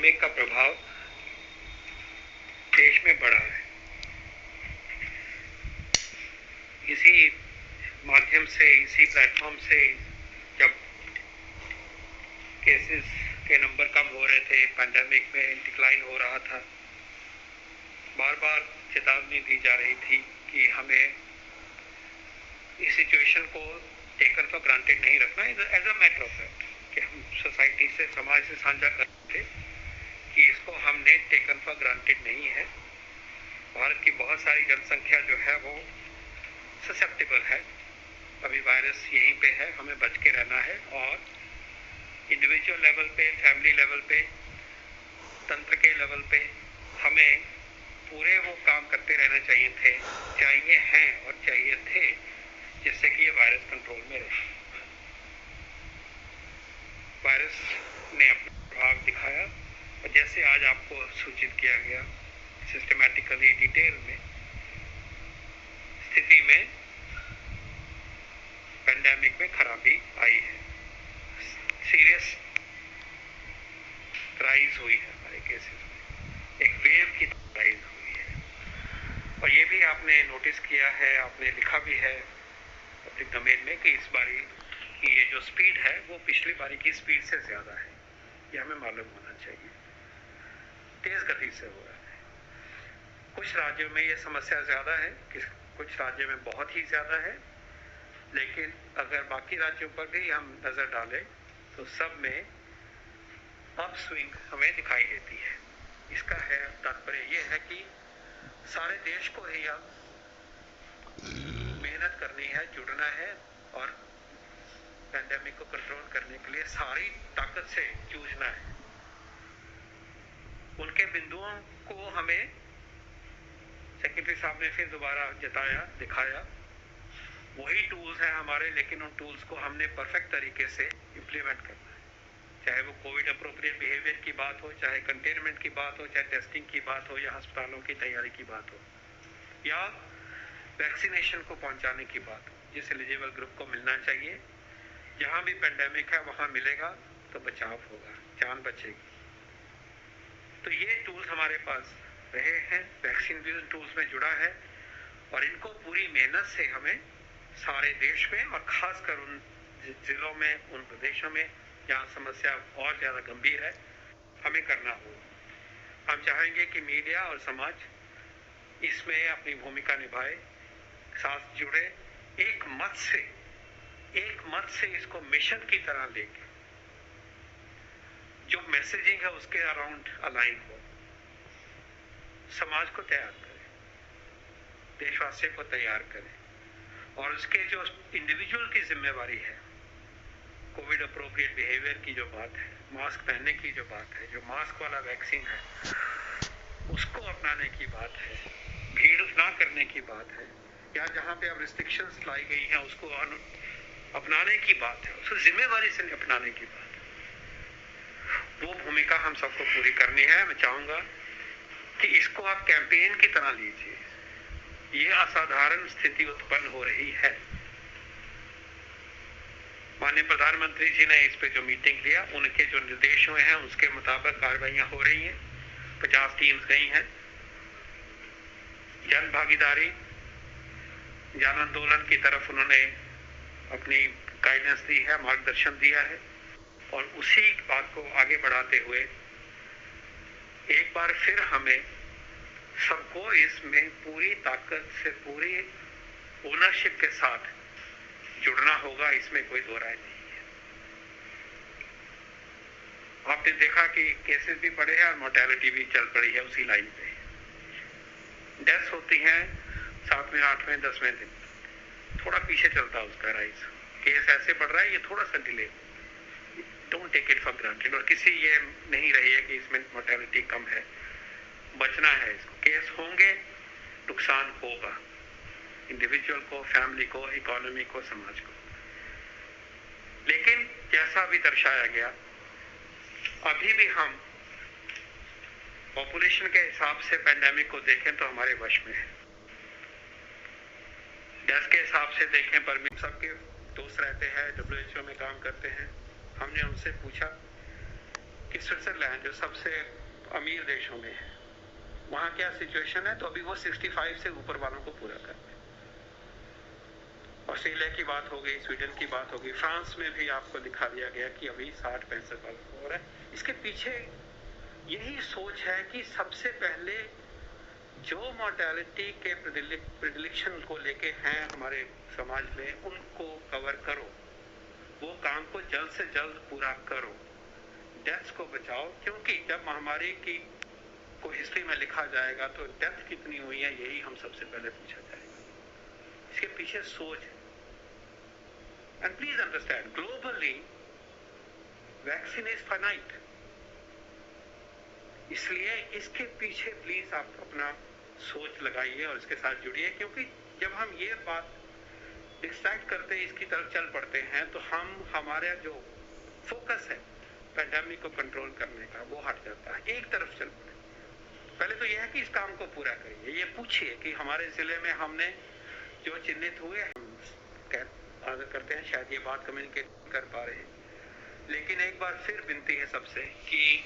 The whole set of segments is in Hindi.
पैंडेमिक का प्रभाव देश में बढ़ा है। इसी माध्यम से, इसी प्लेटफॉर्म से जब केसेस के नंबर कम हो रहे थे, पैंडेमिक में डिक्लाइन हो रहा था, बार बार चेतावनी दी जा रही थी कि हमें इस सिचुएशन को टेकन फॉर ग्रांटेड नहीं रखना। As a matter of fact कि हम सोसाइटी से, समाज से साझा करते थे कि इसको हमने टेकन फॉर ग्रांटेड नहीं है। भारत की बहुत सारी जनसंख्या जो है वो ससेप्टेबल है, अभी वायरस यहीं पे है, हमें बच के रहना है। और इंडिविजुअल लेवल पे, फैमिली लेवल पे, तंत्र के लेवल पे हमें पूरे वो काम करते रहना चाहिए हैं और चाहिए थे, जिससे कि ये वायरस कंट्रोल में रहे। वायरस ने अपना प्रभाव दिखाया और जैसे आज आपको सूचित किया गया सिस्टमैटिकली, डिटेल में, स्थिति में पैंडेमिक में खराबी आई है, सीरियस राइज हुई है हमारे केसेस में, एक वेव की राइज हुई है। और ये भी आपने नोटिस किया है, आपने लिखा भी है पब्लिक डोमेन में कि इस बारी की ये जो स्पीड है वो पिछली बारी की स्पीड से ज्यादा है। ये हमें मालूम होना चाहिए, तेज गति से हो रहा है। कुछ राज्यों में ये समस्या ज्यादा है, कुछ राज्यों में बहुत ही ज्यादा है, लेकिन अगर बाकी राज्यों पर भी हम नजर डालें तो सब में अप स्विंग हमें दिखाई देती है। इसका है तात्पर्य ये है कि सारे देश को ही अब मेहनत करनी है, जुड़ना है और पैंडेमिक को कंट्रोल करने के लिए सारी ताकत से जूझना है। उनके बिंदुओं को हमें सेक्रेटरी साहब ने फिर दोबारा जताया, दिखाया। वही टूल्स हैं हमारे, लेकिन उन टूल्स को हमने परफेक्ट तरीके से इम्प्लीमेंट करना है। चाहे वो कोविड अप्रोप्रिएट बिहेवियर की बात हो, चाहे कंटेनमेंट की बात हो, चाहे टेस्टिंग की बात हो, या अस्पतालों की तैयारी की बात हो, या वैक्सीनेशन को पहुंचाने की बात हो, जिस एलिजिबल ग्रुप को मिलना चाहिए। जहां भी पेंडेमिक है वहां मिलेगा तो बचाव होगा, जान बचेगी। तो ये टूल्स हमारे पास रहे हैं, वैक्सीन भी उन टूल्स में जुड़ा है और इनको पूरी मेहनत से हमें सारे देश में और खासकर उन जिलों में, उन प्रदेशों में जहाँ समस्या और ज्यादा गंभीर है, हमें करना होगा। हम चाहेंगे कि मीडिया और समाज इसमें अपनी भूमिका निभाए, साथ जुड़े, एक मत से इसको मिशन की तरह लेके जो मैसेजिंग है उसके अराउंड अलाइन हो, समाज को तैयार करें, देशवासियों को तैयार करें। और उसके जो इंडिविजुअल की जिम्मेवारी है, कोविड अप्रोप्रिएट बिहेवियर की जो बात है, मास्क पहनने की जो बात है, जो मास्क वाला वैक्सीन है उसको अपनाने की बात है, भीड़ ना करने की बात है, या जहां पे अब रिस्ट्रिक्शंस लाई गई हैं उसको अपनाने की बात है, उसको जिम्मेवारी से अपनाने की बात है। वो भूमिका हम सबको पूरी करनी है। मैं चाहूंगा कि इसको आप कैंपेन की तरह लीजिए। ये असाधारण स्थिति उत्पन्न हो रही है। माननीय प्रधानमंत्री जी ने इस पे जो मीटिंग लिया, उनके जो निर्देश हुए हैं उसके मुताबिक कार्रवाइयां हो रही हैं। 50 टीम्स गई हैं। जन भागीदारी, जन आंदोलन की तरफ उन्होंने अपनी गाइडेंस दी है, मार्गदर्शन दिया है और उसी बात को आगे बढ़ाते हुए एक बार फिर हमें सबको इसमें पूरी ताकत से, पूरी ओनरशिप के साथ जुड़ना होगा। इसमें कोई दो राय नहीं है। आपने देखा कि केसेस भी बढ़े हैं और मोर्टेलिटी भी चल पड़ी है उसी लाइन पे। डेथ्स होती हैं 7वें, 8वें, 10वें दिन, थोड़ा पीछे चलता है उसका राइज। केस ऐसे बढ़ रहा है, ये थोड़ा सा delay, don't take it for granted. और किसी ये नहीं रही है कि इसमें मोर्टेलिटी कम है, बचना है इसको। केस होंगे, नुकसान होगा इंडिविजुअल को, फैमिली को, इकोनॉमी को, समाज को। लेकिन जैसा भी दर्शाया गया, अभी भी हम पॉपुलेशन के हिसाब से पैंडेमिक को देखें तो हमारे वश में है। डेथ के हिसाब से देखें पर भी सबके दोस्त रहते हैं, WHO में काम करते हैं। हमने उनसे पूछा कि स्विट्जरलैंड जो सबसे अमीर देशों में है, वहाँ क्या सिचुएशन है, तो अभी वो 65 से ऊपर वालों को पूरा करते हैं। ऑस्ट्रेलिया की बात हो गई, स्वीडन की बात हो गई, फ्रांस में भी आपको दिखा दिया गया कि अभी 60-65 वालों को हो रहा है। इसके पीछे यही सोच है कि सबसे पहले जो मॉर्टेलिटी के प्रेडिक्शन को लेके हैं हमारे समाज में, उनको कवर करो, वो काम को जल्द से जल्द पूरा करो, डेथ्स को बचाओ। क्योंकि जब महामारी की को हिस्ट्री में लिखा जाएगा तो डेथ कितनी हुई है यही हम सबसे पहले पूछा जाएगा। इसके पीछे सोच है। And please understand, globally vaccine is finite, इसलिए इसके पीछे प्लीज आप अपना सोच लगाइए और इसके साथ जुड़िए। क्योंकि जब हम ये बात डिस्ट्रैक्ट करते हैं, इसकी तरफ चल पड़ते हैं, तो हमारा जो फोकस है पैंडेमिक को कंट्रोल करने का, वो हट जाता है, एक तरफ चल पड़े। पहले तो यह है कि इस काम को पूरा करिए। ये पूछिए कि हमारे जिले में हमने जो चिन्हित हुए, हम आदर करते हैं, शायद ये बात कम्युनिकेट कर पा रहे हैं, लेकिन एक बार फिर विनती है सबसे कि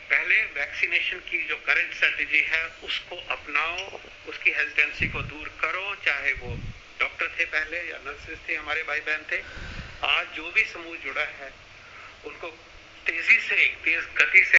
पहले वैक्सीनेशन की जो करंट स्ट्रेटेजी है उसको अपनाओ, उसकी हेजिटेंसी को दूर करो। चाहे वो डॉक्टर थे पहले या नर्सेस थे, हमारे भाई बहन थे, आज जो भी समूह जुड़ा है उनको तेजी से, तेज गति से